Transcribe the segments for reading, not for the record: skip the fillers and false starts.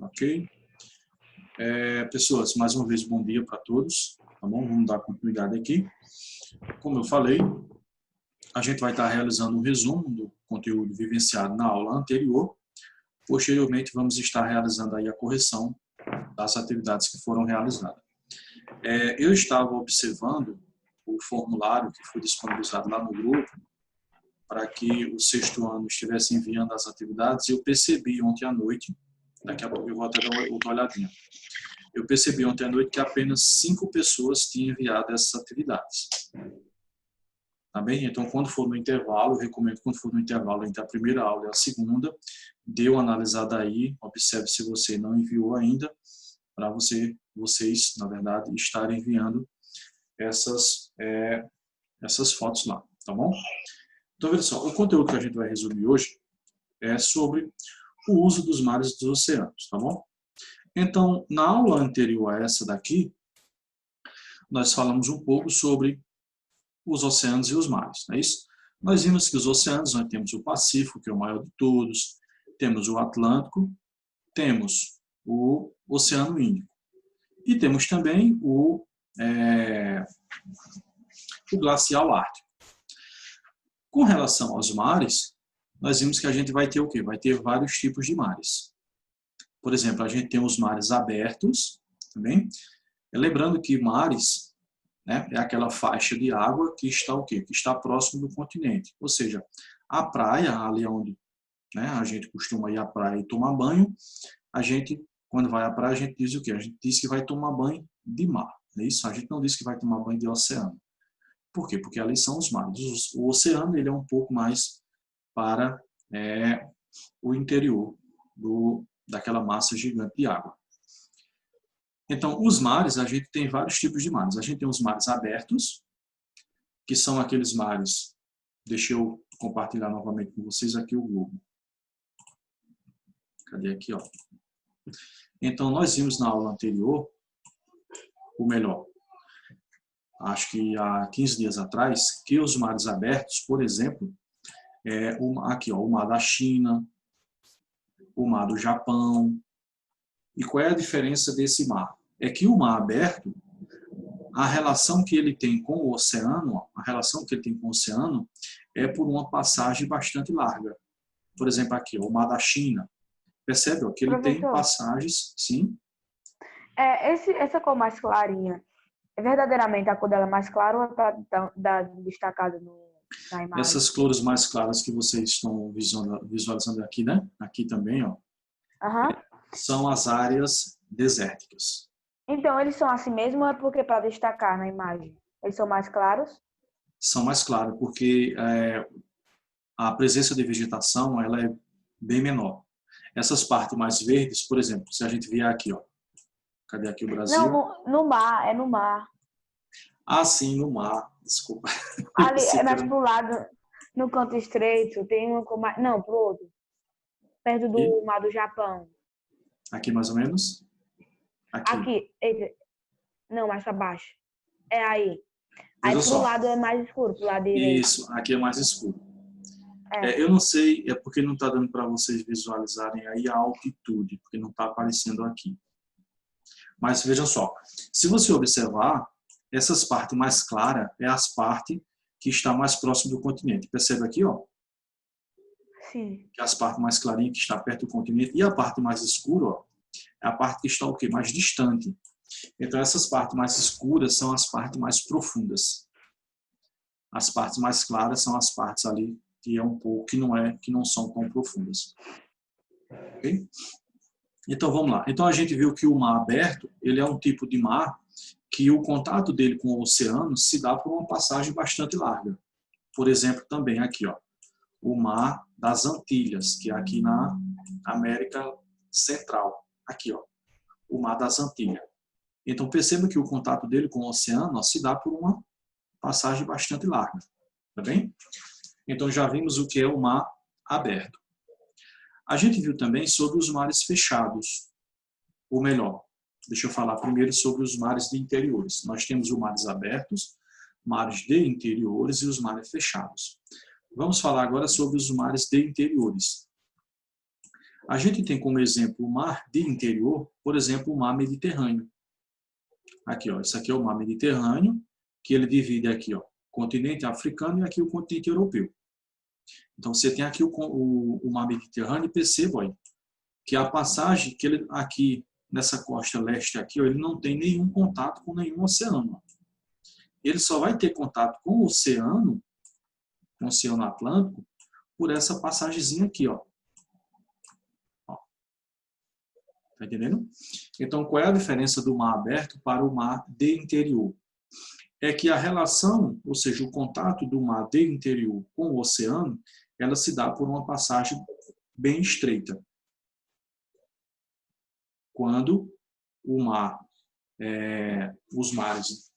Ok? Pessoas, mais uma vez, bom dia para todos. Tá bom? Vamos dar continuidade aqui. Como eu falei, a gente vai estar realizando um resumo do conteúdo vivenciado na aula anterior. Posteriormente, vamos estar realizando aí a correção das atividades que foram realizadas. Eu estava observando o formulário que foi disponibilizado lá no grupo para que o sexto ano estivesse enviando as atividades, e eu percebi ontem à noite, daqui a pouco eu vou até dar outra olhadinha, eu percebi ontem à noite que apenas 5 pessoas tinham enviado essas atividades. Tá bem? Então, quando for no intervalo, eu recomendo, quando for no intervalo entre a primeira aula e a segunda, dê uma analisada aí, observe se você não enviou ainda, para vocês, na verdade, estarem enviando essas fotos lá, tá bom? Então, veja só, o conteúdo que a gente vai resumir hoje é sobre o uso dos mares e dos oceanos, tá bom? Então, na aula anterior a essa daqui, nós falamos um pouco sobre os oceanos e os mares, não é isso? Nós vimos que os oceanos, nós temos o Pacífico, que é o maior de todos, temos o Atlântico, temos o Oceano Índico e temos também o glacial ártico. Com relação aos mares, nós vimos que a gente vai ter o quê? Vai ter vários tipos de mares. Por exemplo, a gente tem os mares abertos, também. Lembrando que mares, né, é aquela faixa de água que está o quê? Que está próximo do continente. Ou seja, a praia, ali onde, né, a gente costuma ir à praia e tomar banho, a gente, quando vai à praia, a gente diz o quê? A gente diz que vai tomar banho de mar. Não é isso? A gente não diz que vai tomar banho de oceano. Por quê? Porque ali são os mares. O oceano ele é um pouco mais para o interior daquela massa gigante de água. Então, os mares, a gente tem vários tipos de mares. A gente tem os mares abertos, que são aqueles mares... Deixa eu compartilhar novamente com vocês aqui o globo. Cadê aqui, ó? Então, nós vimos na aula anterior, ou melhor, acho que há 15 dias atrás, que os mares abertos, por exemplo, aqui, ó, o mar da China, o mar do Japão. E qual é a diferença desse mar? É que o mar aberto, a relação que ele tem com o oceano, é por uma passagem bastante larga. Por exemplo, aqui, ó, o mar da China. Percebe, ó, que ele tem passagens, sim? Essa cor mais clarinha, é verdadeiramente a cor dela mais clara ou está destacada na imagem? Essas cores mais claras que vocês estão visualizando aqui, né? Aqui também, ó. São as áreas desérticas. Então, eles são assim mesmo ou é porque para destacar na imagem? Eles são mais claros? São mais claros, porque a presença de vegetação ela é bem menor. Essas partes mais verdes, por exemplo, se a gente vier aqui, ó. Cadê aqui o Brasil? Não, no mar, é no mar. Ah, sim, no mar. Desculpa. Ali, mais pro lado, no canto estreito, tem uma cor mais... Não, pro outro. Perto do mar do Japão. Aqui mais ou menos? Aqui. Não, mais para baixo. É aí. Aí Veja pro só. lado é mais escuro, pro lado direito. Isso, aqui é mais escuro. Eu não sei, é porque não está dando para vocês visualizarem aí a altitude, porque não está aparecendo aqui. Mas veja só, se você observar, essas partes mais claras é as partes que estão mais próximas do continente. Percebe aqui, ó? Sim. Que as partes mais clarinhas que está perto do continente e a parte mais escura, ó, é a parte que está o quê? Mais distante. Então essas partes mais escuras são as partes mais profundas. As partes mais claras são as partes ali que é um pouco que não são tão profundas. Ok? Então vamos lá. Então a gente viu que o mar aberto, ele é um tipo de mar que o contato dele com o oceano se dá por uma passagem bastante larga. Por exemplo, também aqui, ó, o mar das Antilhas, que é aqui na América Central. Aqui, ó, o mar das Antilhas. Então perceba que o contato dele com o oceano, ó, se dá por uma passagem bastante larga. Tá bem? Então já vimos o que é o mar aberto. A gente viu também sobre os mares fechados. Ou melhor, deixa eu falar primeiro sobre os mares de interiores. Nós temos os mares abertos, mares de interiores e os mares fechados. Vamos falar agora sobre os mares de interiores. A gente tem como exemplo o mar de interior, por exemplo, o mar Mediterrâneo. Aqui, ó, isso aqui é o mar Mediterrâneo, que ele divide aqui, ó, o continente africano e aqui o continente europeu. Então, você tem aqui o mar Mediterrâneo e perceba, ó, que a passagem que ele aqui nessa costa leste aqui, ó, ele não tem nenhum contato com nenhum oceano. Ele só vai ter contato com o Oceano Atlântico, por essa passagemzinha aqui, ó. Tá entendendo? Então, qual é a diferença do mar aberto para o mar de interior? É que a relação, ou seja, o contato do mar de interior com o oceano, ela se dá por uma passagem bem estreita. Quando o mar, os mares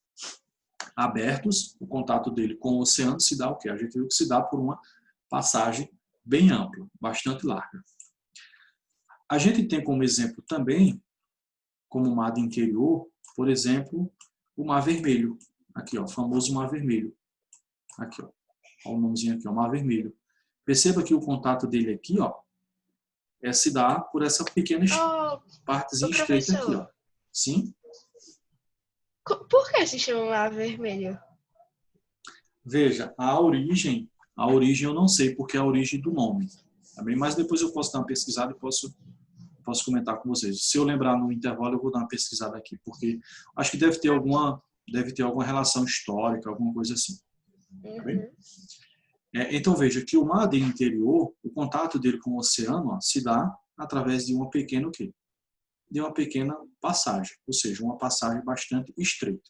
abertos, o contato dele com o oceano se dá o quê? A gente viu que se dá por uma passagem bem ampla, bastante larga. A gente tem como exemplo também, como mar de interior, por exemplo, o Mar Vermelho. Aqui, ó, o famoso Mar Vermelho. Aqui, ó. Olha o nomezinho aqui, ó, Mar Vermelho. Perceba que o contato dele aqui, ó, se dá por essa pequena partezinha estreita aqui, ó. Sim? Por que se chama Mar Vermelho? Veja, a origem eu não sei porque é a origem do nome. Também, mas depois eu posso dar uma pesquisada e posso comentar com vocês. Se eu lembrar no intervalo, eu vou dar uma pesquisada aqui, porque acho que deve ter alguma relação histórica, alguma coisa assim. Tá bem? Então, veja que o mar de interior, o contato dele com o oceano, ó, se dá através de uma pequena, o quê? De uma pequena passagem, ou seja, uma passagem bastante estreita.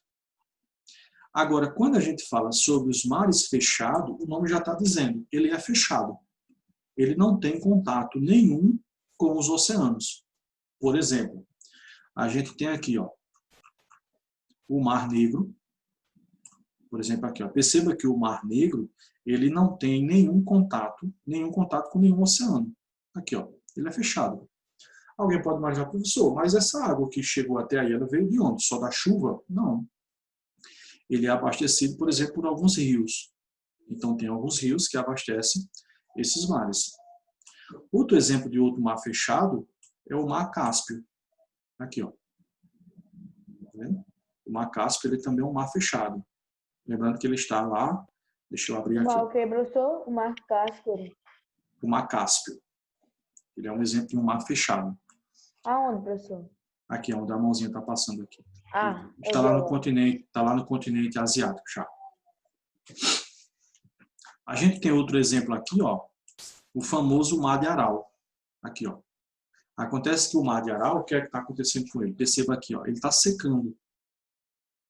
Agora, quando a gente fala sobre os mares fechados, o nome já está dizendo, ele é fechado. Ele não tem contato nenhum com os oceanos. Por exemplo, a gente tem aqui, ó, o Mar Negro. Por exemplo, aqui, ó, perceba que o Mar Negro, ele não tem nenhum contato com nenhum oceano. Aqui, ó, ele é fechado. Alguém pode imaginar, professor, mas essa água que chegou até aí, ela veio de onde? Só da chuva? Não. Ele é abastecido, por exemplo, por alguns rios. Então, tem alguns rios que abastecem esses mares. Outro exemplo de outro mar fechado é o Mar Cáspio. Aqui, ó. Tá vendo? O Mar Cáspio, ele também é um mar fechado. Lembrando que ele está lá, deixa eu abrir aqui. O que, professor? O Mar Cáspio. O Mar Cáspio. Ele é um exemplo de um mar fechado. Aonde, professor? Aqui, onde a mãozinha está passando aqui. Está lá no continente asiático já. A gente tem outro exemplo aqui, ó, o famoso Mar de Aral. Aqui, ó. Acontece que o Mar de Aral, o que é que está acontecendo com ele? Perceba aqui, ó, ele está secando.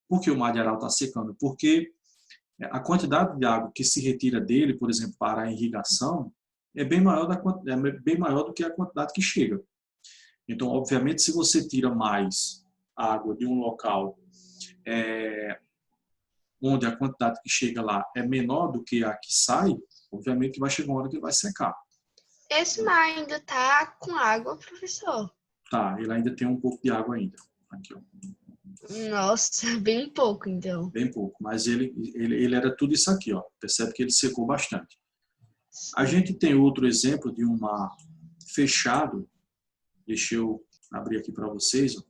Por que o Mar de Aral está secando? Porque a quantidade de água que se retira dele, por exemplo, para a irrigação, é bem maior do que a quantidade que chega. Então, obviamente, se você tira mais água de um local onde a quantidade que chega lá é menor do que a que sai, obviamente vai chegar uma hora que vai secar. Esse mar ainda está com água, professor? Tá, ele ainda tem um pouco de água ainda. Aqui, ó. Nossa, bem pouco, então. Bem pouco, mas ele era tudo isso aqui, ó. Percebe que ele secou bastante. A gente tem outro exemplo de um mar fechado. Deixa eu abrir aqui para vocês, ó.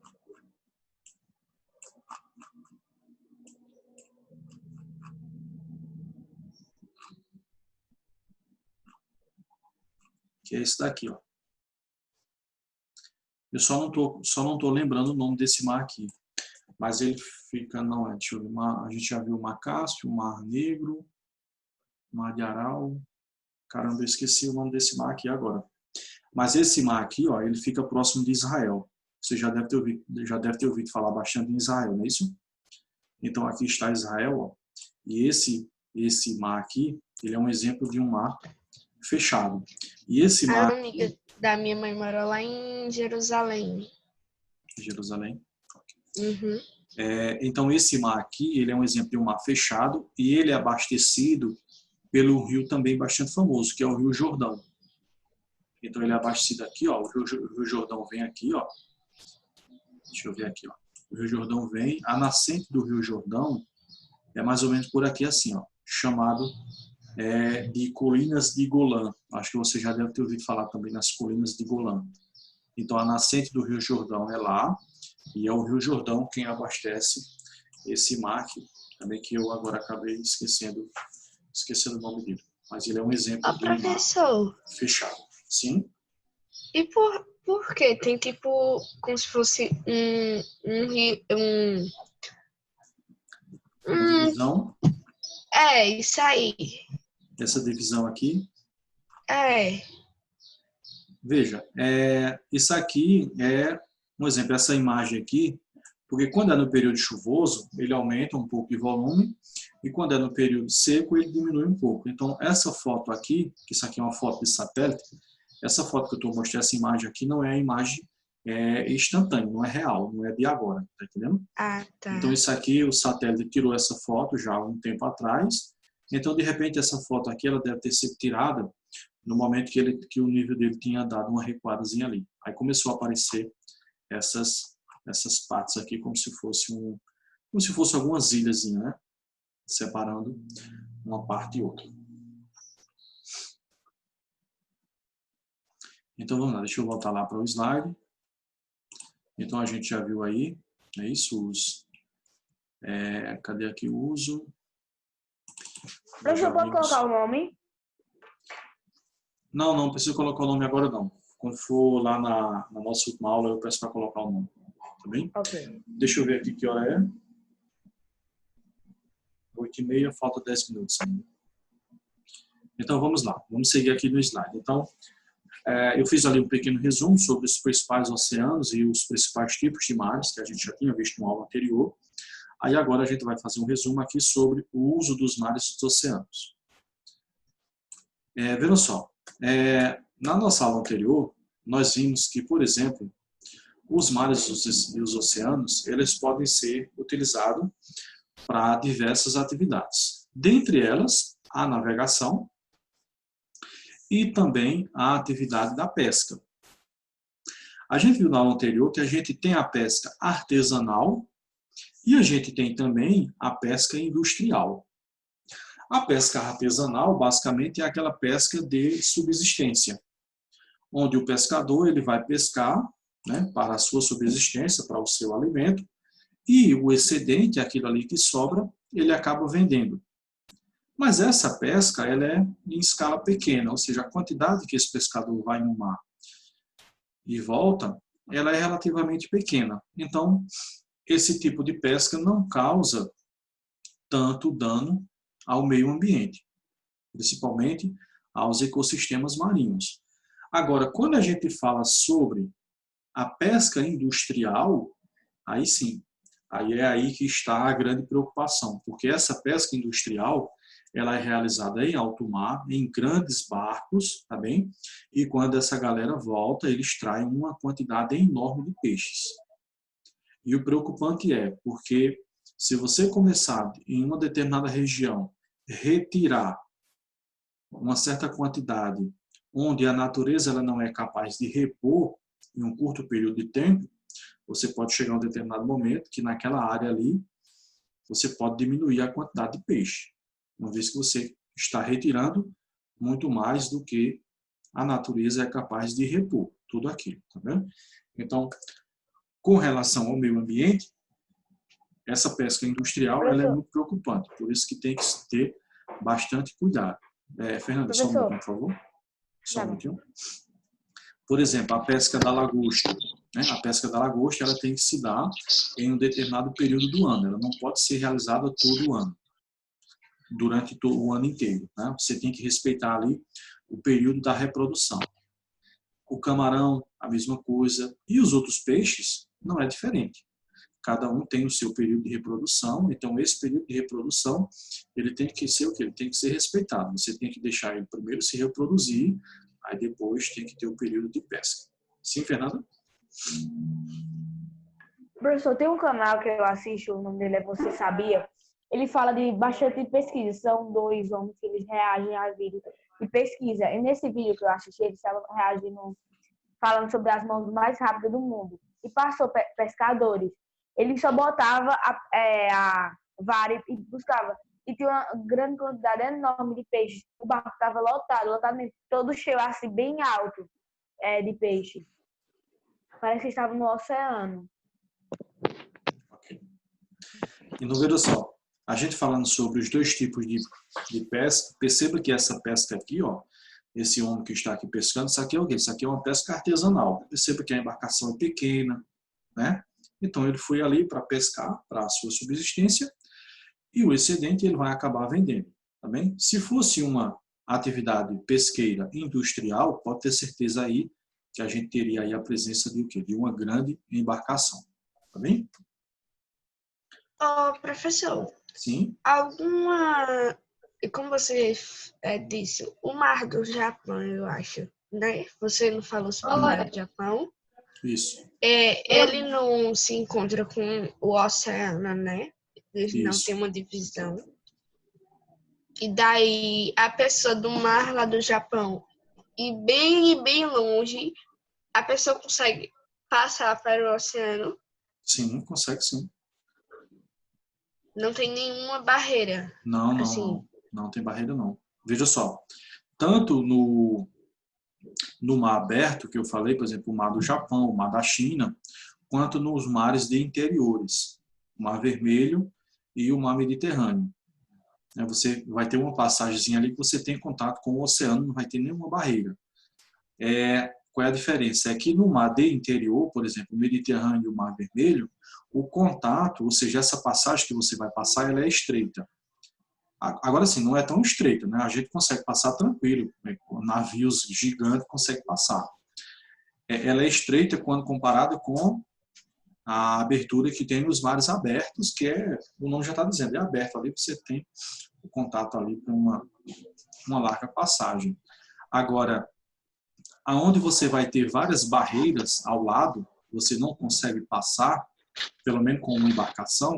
Que é esse daqui, ó. Eu só não tô lembrando o nome desse mar aqui. Mas ele fica, não é, deixa eu ver, a gente já viu o Mar Cáspio, o Mar Negro, o Mar de Aral. Caramba, eu esqueci o nome desse mar aqui agora. Mas esse mar aqui, ó, ele fica próximo de Israel. Você já deve ter ouvido falar bastante em Israel, não é isso? Então aqui está Israel, ó, e esse mar aqui, ele é um exemplo de um mar fechado. E esse mar... A amiga da minha mãe mora lá em Jerusalém. Jerusalém. Uhum. Então esse mar aqui, ele é um exemplo de um mar fechado e ele é abastecido pelo rio também bastante famoso, que é o Rio Jordão. Então ele é abastecido aqui, ó, o Rio Jordão vem aqui, ó. Deixa eu ver aqui, ó. O Rio Jordão vem, a nascente do Rio Jordão é mais ou menos por aqui assim, ó, chamado de colinas de Golã. Acho que você já deve ter ouvido falar também nas colinas de Golã. Então, a nascente do Rio Jordão é lá, e é o Rio Jordão quem abastece esse mar aqui, também que eu agora acabei esquecendo o nome dele. Mas ele é um exemplo Ó, de um mar professor, fechado. Sim? e por que tem tipo como se fosse um rio, Uma divisão, isso aí. essa divisão aqui. É. Veja, isso aqui é um exemplo, essa imagem aqui, porque quando é no período chuvoso, ele aumenta um pouco de volume, e quando é no período seco, ele diminui um pouco. Então, essa foto aqui, que isso aqui é uma foto de satélite, essa foto que eu estou mostrando, essa imagem aqui, não é a imagem instantânea, não é real, não é de agora, tá entendendo? Ah, tá. Então, isso aqui, o satélite tirou essa foto já há um tempo atrás, então, de repente, essa foto aqui, ela deve ter sido tirada no momento que o nível dele tinha dado uma recuadazinha ali. Aí começou a aparecer essas partes aqui como se fosse algumas ilhas, né? Separando uma parte e outra. Então vamos lá, deixa eu voltar lá para o slide. Então a gente já viu aí, é isso, cadê aqui o uso? Professor, pode colocar o nome? Não precisa colocar o nome agora não. Quando for lá na nossa última aula, eu peço para colocar o nome. Tá bem? Ok. Deixa eu ver aqui que hora é. 8h30, falta 10 minutos ainda. Então vamos lá, vamos seguir aqui no slide. Então, eu fiz ali um pequeno resumo sobre os principais oceanos e os principais tipos de mares que a gente já tinha visto na aula anterior. Aí agora a gente vai fazer um resumo aqui sobre o uso dos mares e dos oceanos. Vejam só, na nossa aula anterior, nós vimos que, por exemplo, os mares e os oceanos, eles podem ser utilizados para diversas atividades. Dentre elas, a navegação e também a atividade da pesca. A gente viu na aula anterior que a gente tem a pesca artesanal e a gente tem também a pesca industrial. A pesca artesanal, basicamente, é aquela pesca de subsistência, onde o pescador ele vai pescar, né, para a sua subsistência, para o seu alimento, e o excedente, aquilo ali que sobra, ele acaba vendendo. Mas essa pesca ela é em escala pequena, ou seja, a quantidade que esse pescador vai no mar e volta, ela é relativamente pequena. Então, esse tipo de pesca não causa tanto dano ao meio ambiente, principalmente aos ecossistemas marinhos. Agora, quando a gente fala sobre a pesca industrial, aí sim, aí é aí que está a grande preocupação, porque essa pesca industrial, ela é realizada em alto mar, em grandes barcos, tá bem? E quando essa galera volta, eles traem uma quantidade enorme de peixes. E o preocupante porque se você começar em uma determinada região, retirar uma certa quantidade, onde a natureza ela não é capaz de repor em um curto período de tempo, você pode chegar a um determinado momento que naquela área ali, você pode diminuir a quantidade de peixe, uma vez que você está retirando muito mais do que a natureza é capaz de repor tudo aquilo, tá vendo? Então, com relação ao meio ambiente, essa pesca industrial ela é muito preocupante, por isso que tem que ter bastante cuidado. Fernanda, só um minutinho, por favor. Só um minutinho. Por exemplo, a pesca da lagosta. Né? A pesca da lagosta ela tem que se dar em um determinado período do ano. Ela não pode ser realizada todo o ano, durante o ano inteiro. Né? Você tem que respeitar ali o período da reprodução. O camarão, a mesma coisa. E os outros peixes, não é diferente. Cada um tem o seu período de reprodução, então esse período de reprodução, ele tem que ser o quê? Ele tem que ser respeitado. Você tem que deixar ele primeiro se reproduzir, aí depois tem que ter o período de pesca. Sim, Fernanda? Professor, tem um canal que eu assisto, o nome dele é Você Sabia? Ele fala de bastante pesquisa. São dois homens que eles reagem a vídeo de pesquisa. E nesse vídeo que eu assisti, eles estavam reagindo, falando sobre as mãos mais rápidas do mundo. E passou pescadores. Ele só botava a vara e buscava. e tinha uma grande quantidade enorme de peixes. O barco estava lotado mesmo, todo cheio, assim, bem alto de peixe. Parece que estava no oceano. Ok. Então, veja só, a gente falando sobre os dois tipos de pesca, perceba que essa pesca aqui, ó, esse homem que está aqui pescando, isso aqui é o quê? Isso aqui é uma pesca artesanal. Perceba que a embarcação é pequena, né? Então, ele foi ali para pescar, para a sua subsistência, e o excedente ele vai acabar vendendo, tá bem? Se fosse uma atividade pesqueira industrial, pode ter certeza aí que a gente teria aí a presença de o quê? De uma grande embarcação, tá bem? Professor, Sim, como você disse, o Mar do Japão, eu acho, né? Você não falou sobre o Mar do Japão. isso, Ele não se encontra com o oceano, né? Ele não tem isso. uma divisão. E daí a pessoa do mar lá do Japão e bem longe, a pessoa consegue passar para o oceano. Sim, consegue sim. Não tem nenhuma barreira. Não, assim. não, não. Não tem barreira não. Veja só, tanto no mar aberto, que eu falei, por exemplo, o mar do Japão, o mar da China, quanto nos mares de interiores, o Mar Vermelho e o Mar Mediterrâneo. Você vai ter uma passagemzinha ali que você tem contato com o oceano, não vai ter nenhuma barreira. Qual é a diferença? É que no mar de interior, por exemplo, o Mediterrâneo e o Mar Vermelho, o contato, ou seja, essa passagem que você vai passar, ela é estreita. Agora sim, não é tão estreita, né? A gente consegue passar tranquilo, né? Navios gigantes conseguem passar. Ela é estreita quando comparada com a abertura que tem nos mares abertos, que o nome já está dizendo, é aberto ali, você tem o contato ali para uma larga passagem. Agora, aonde você vai ter várias barreiras ao lado, você não consegue passar, pelo menos com uma embarcação,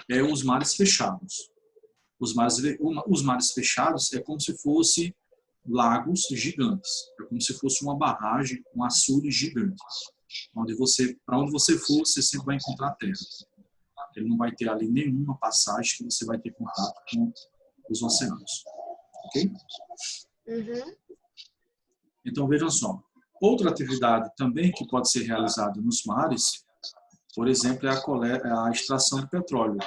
é os mares fechados. Os mares fechados é como se fosse lagos gigantes, é como se fosse uma barragem, um açude gigante. Para onde você for, você sempre vai encontrar terra. Ele não vai ter ali nenhuma passagem que você vai ter contato com os oceanos. Ok? Uhum. Então, vejam só. Outra atividade também que pode ser realizada nos mares, por exemplo, é a extração de petróleo.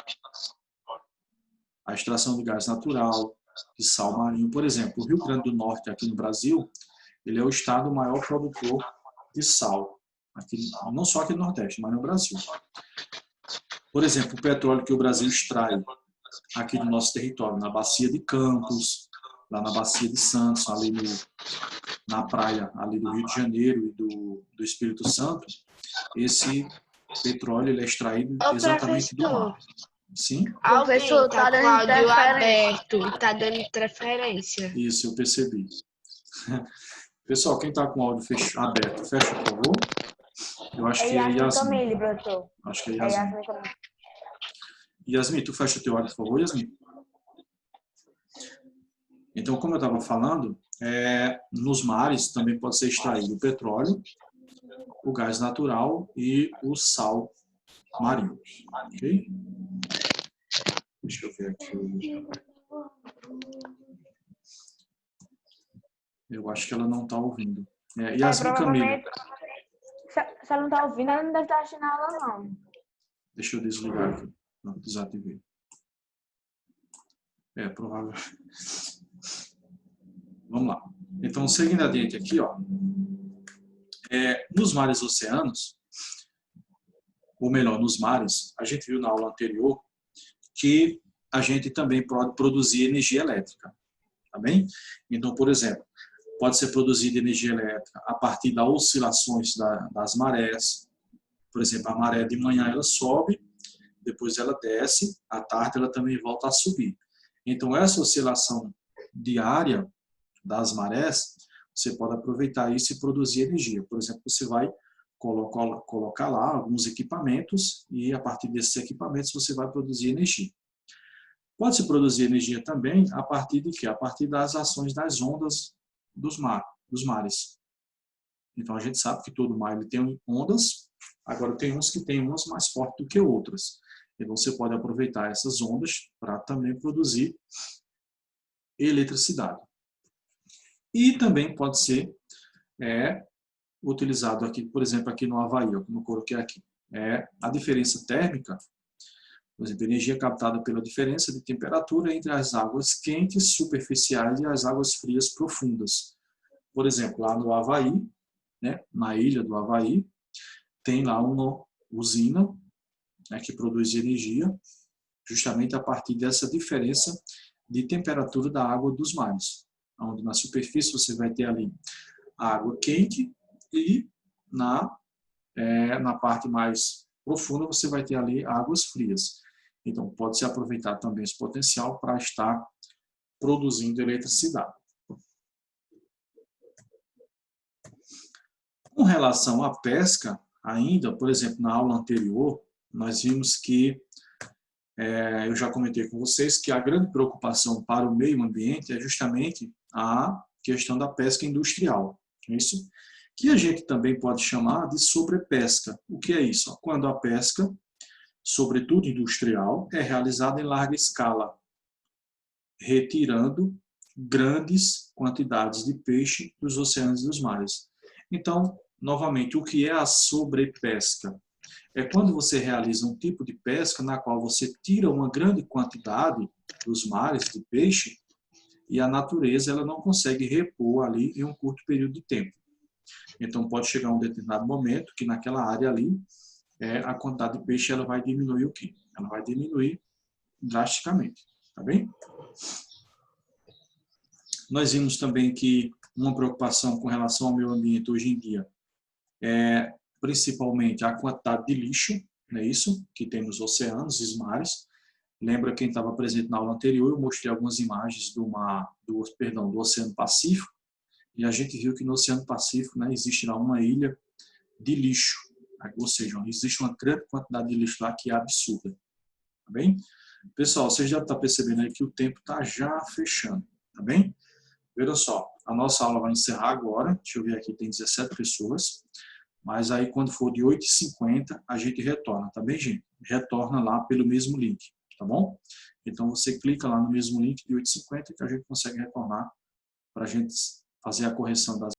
A extração de gás natural, de sal marinho. Por exemplo, o Rio Grande do Norte, aqui no Brasil, ele é o estado maior produtor de sal. Aqui, não só aqui no Nordeste, mas no Brasil. Por exemplo, o petróleo que o Brasil extrai aqui do nosso território, na Bacia de Campos, lá na Bacia de Santos, ali na praia ali do Rio de Janeiro e do Espírito Santo, esse petróleo ele é extraído exatamente do mar. Sim? Alguém Professor, tá tá com o dando áudio interferência. aberto, tá dando interferência. Isso, eu percebi. Pessoal, quem está com o áudio aberto, fecha, por favor. Eu acho que é Yasmin Yasmin. Camille, professor. Acho que é É Yasmin. Yasmin Camille. Yasmin, tu fecha o teu áudio, por favor, Yasmin. Então, como eu estava falando, nos mares também pode ser extraído o petróleo, o gás natural e o sal marinho. Ok? Deixa eu ver aqui. Eu acho que ela não está ouvindo. Yasmin Camille. Provavelmente, se ela não tá ouvindo, ela não deve estar assistindo a aula, não. Deixa eu desligar aqui. Não, desativei. Provável. Vamos lá. Então, seguindo adiante aqui, ó. Nos mares oceanos, ou melhor, nos mares, a gente viu na aula anterior que a gente também pode produzir energia elétrica. Tá bem? Então, por exemplo, pode ser produzida energia elétrica a partir das oscilações das marés. Por exemplo, a maré de manhã ela sobe, depois ela desce, à tarde ela também volta a subir. Então, essa oscilação diária das marés, você pode aproveitar isso e produzir energia. Por exemplo, você vai colocar lá alguns equipamentos e, a partir desses equipamentos, você vai produzir energia. Pode-se produzir energia também a partir de quê? A partir das ações das ondas dos mares. Então, a gente sabe que todo mar ele tem ondas, agora tem uns que tem umas mais fortes do que outras. E você pode aproveitar essas ondas para também produzir eletricidade. E também pode ser utilizado aqui, por exemplo, aqui no Havaí, ó, como eu coloquei aqui. A diferença térmica, por exemplo, energia captada pela diferença de temperatura entre as águas quentes superficiais e as águas frias profundas. Por exemplo, lá no Havaí, né, na ilha do Havaí, tem lá uma usina, né, que produz energia justamente a partir dessa diferença de temperatura da água dos mares, onde na superfície você vai ter ali a água quente e na parte mais profunda você vai ter ali águas frias. Então, pode-se aproveitar também esse potencial para estar produzindo eletricidade. Com relação à pesca, ainda, por exemplo, na aula anterior, nós vimos que, eu já comentei com vocês, que a grande preocupação para o meio ambiente é justamente a questão da pesca industrial. Isso que a gente também pode chamar de sobrepesca. O que é isso? Quando a pesca, sobretudo industrial, é realizada em larga escala, retirando grandes quantidades de peixe dos oceanos e dos mares. Então, novamente, o que é a sobrepesca? É quando você realiza um tipo de pesca na qual você tira uma grande quantidade dos mares de peixe e a natureza ela não consegue repor ali em um curto período de tempo. Então, pode chegar um determinado momento que naquela área ali, a quantidade de peixe ela vai diminuir o quê? Ela vai diminuir drasticamente, tá bem? Nós vimos também que uma preocupação com relação ao meio ambiente hoje em dia é principalmente a quantidade de lixo, não é isso? Que tem nos oceanos e mares. Lembra quem estava presente na aula anterior, eu mostrei algumas imagens do Oceano Pacífico, e a gente viu que no Oceano Pacífico, né, existe lá uma ilha de lixo, ou seja, existe uma grande quantidade de lixo lá que é absurda. Tá bem? Pessoal, vocês já estão percebendo aí que o tempo está já fechando, tá bem? Vejam só, a nossa aula vai encerrar agora, deixa eu ver aqui, tem 17 pessoas, mas aí quando for de 8h50 a gente retorna, tá bem, gente? Retorna lá pelo mesmo link, tá bom? Então você clica lá no mesmo link de 8h50 que a gente consegue retornar para a gente fazer a correção das